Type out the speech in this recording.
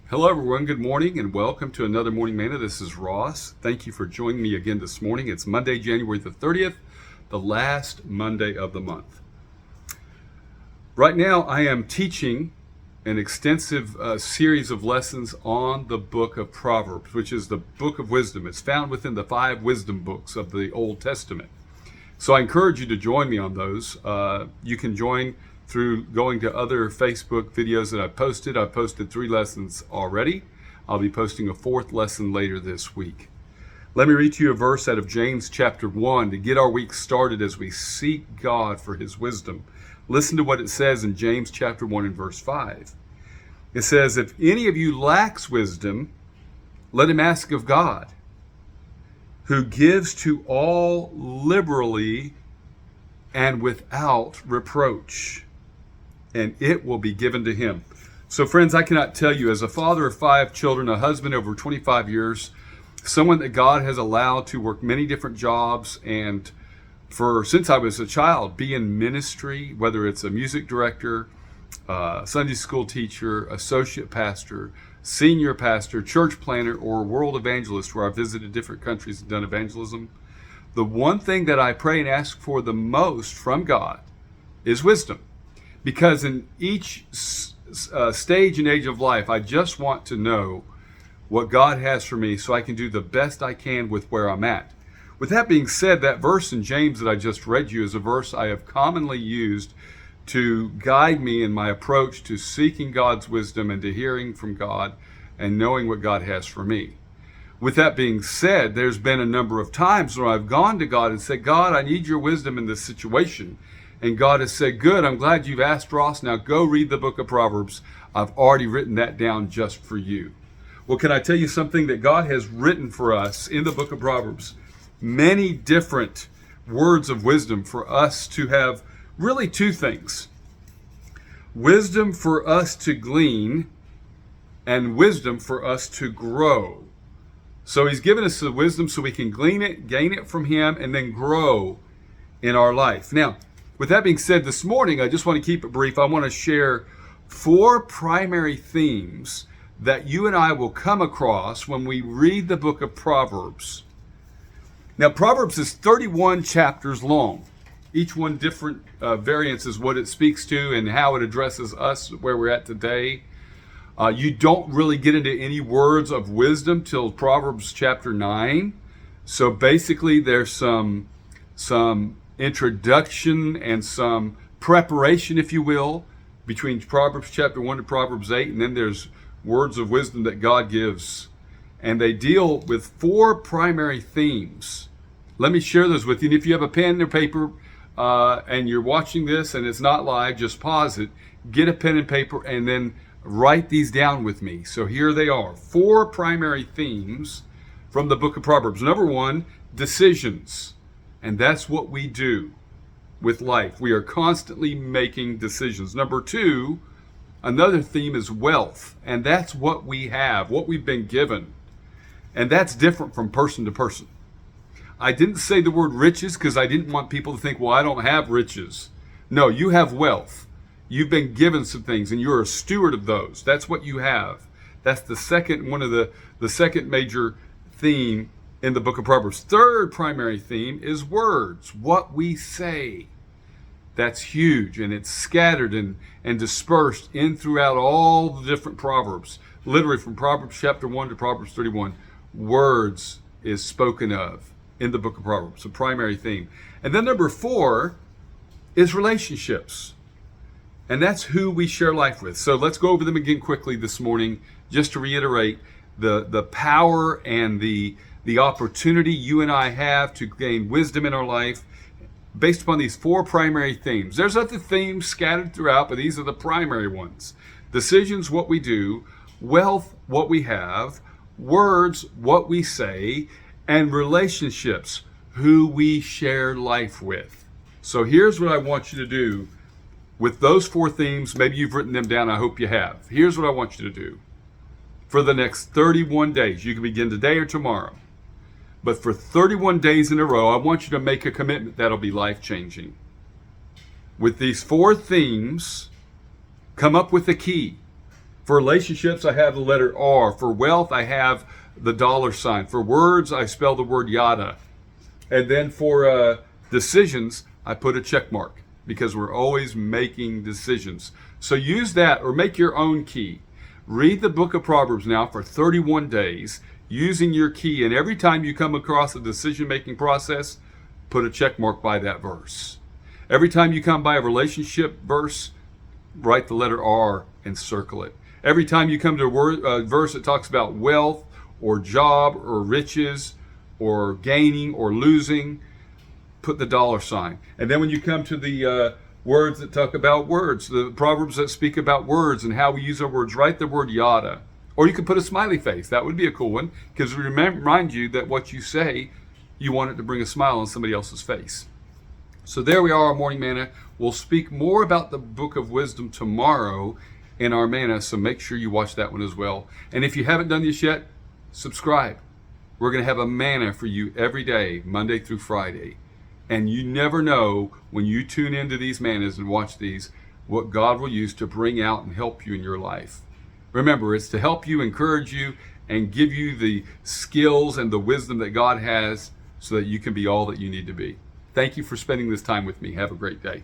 Hello, everyone. Good morning and welcome to another Morning Manna. This is Ross. Thank you for joining me again this morning. It's Monday, January the 30th, the last Monday of the month. Right now, I am teaching an extensive series of lessons on the book of Proverbs, which is the book of wisdom. It's found within the 5 wisdom books of the Old Testament. So I encourage you to join me on those. You can join through going to other Facebook videos that I've posted. I've posted 3 lessons already. I'll be posting a 4th lesson later this week. Let me read to you a verse out of James chapter 1 to get our week started as we seek God for his wisdom. Listen to what it says in James chapter 1 and verse 5. It says, "If any of you lacks wisdom, let him ask of God, who gives to all liberally and without reproach, and it will be given to him." So friends, I cannot tell you, as a father of 5 children, a husband over 25 years, someone that God has allowed to work many different jobs, and since I was a child, be in ministry, whether it's a music director, Sunday school teacher, associate pastor, senior pastor, church planner, or world evangelist, where I visited different countries and done evangelism. The one thing that I pray and ask for the most from God is wisdom. Because in each stage and age of life, I just want to know what God has for me so I can do the best I can with where I'm at. With that being said, that verse in James that I just read you is a verse I have commonly used to guide me in my approach to seeking God's wisdom and to hearing from God and knowing what God has for me. With that being said, there's been a number of times where I've gone to God and said, "God, I need your wisdom in this situation." And God has said, "Good, I'm glad you've asked, Ross. Now go read the book of Proverbs. I've already written that down just for you." Well, can I tell you something that God has written for us in the book of Proverbs? Many different words of wisdom for us to have. Really 2 things. Wisdom for us to glean and wisdom for us to grow. So he's given us the wisdom so we can glean it, gain it from him, and then grow in our life. Now, with that being said, this morning, I just want to keep it brief. I want to share 4 primary themes that you and I will come across when we read the book of Proverbs. Now, Proverbs is 31 chapters long. Each one different variants is what it speaks to and how it addresses us where we're at today. You don't really get into any words of wisdom till Proverbs chapter 9. So basically there's some introduction and some preparation, if you will, between Proverbs chapter 1 to Proverbs 8, and then there's words of wisdom that God gives. And they deal with 4 primary themes. Let me share those with you. And if you have a pen or paper, and you're watching this and it's not live, just pause it, get a pen and paper, and then write these down with me. So here they are, 4 primary themes from the book of Proverbs. Number 1, decisions. And that's what we do with life. We are constantly making decisions. Number 2, another theme is wealth. And that's what we have, what we've been given. And that's different from person to person. I didn't say the word riches because I didn't want people to think, well, I don't have riches. No, you have wealth. You've been given some things and you're a steward of those. That's what you have. That's the second one of the second major theme in the book of Proverbs. 3rd primary theme is words, what we say. That's huge, and it's scattered and dispersed in throughout all the different Proverbs. Literally from Proverbs chapter 1 to Proverbs 31, words is spoken of in the book of Proverbs, a primary theme. And then number 4 is relationships. And that's who we share life with. So let's go over them again quickly this morning, just to reiterate the power and the opportunity you and I have to gain wisdom in our life based upon these 4 primary themes. There's other themes scattered throughout, but these are the primary ones. Decisions, what we do; wealth, what we have; words, what we say; and relationships, who we share life with. So here's what I want you to do with those 4 themes. Maybe you've written them down. I hope you have. Here's what I want you to do. For the next 31 days, you can begin today or tomorrow, but for 31 days in a row, I want you to make a commitment that'll be life-changing. With these 4 themes, come up with a key. For relationships, I have the letter R. For wealth, I have the $sign. For words, I spell the word yada. And then for decisions, I put a check mark because we're always making decisions. So use that or make your own key. Read the book of Proverbs now for 31 days using your key. And every time you come across a decision-making process, put a check mark by that verse. Every time you come by a relationship verse, write the letter R and circle it. Every time you come to a verse that talks about wealth or job or riches or gaining or losing, put the $sign. And then when you come to the words that talk about words, the Proverbs that speak about words and how we use our words, write the word yada. Or you could put a smiley face. That would be a cool one because it remind you that what you say, you want it to bring a smile on somebody else's face. So there we are, our morning manna. We'll speak more about the book of wisdom tomorrow in our manna, so make sure you watch that one as well. And if you haven't done this yet, subscribe. We're going to have a manna for you every day, Monday through Friday. And you never know when you tune into these mannas and watch these, what God will use to bring out and help you in your life. Remember, it's to help you, encourage you, and give you the skills and the wisdom that God has so that you can be all that you need to be. Thank you for spending this time with me. Have a great day.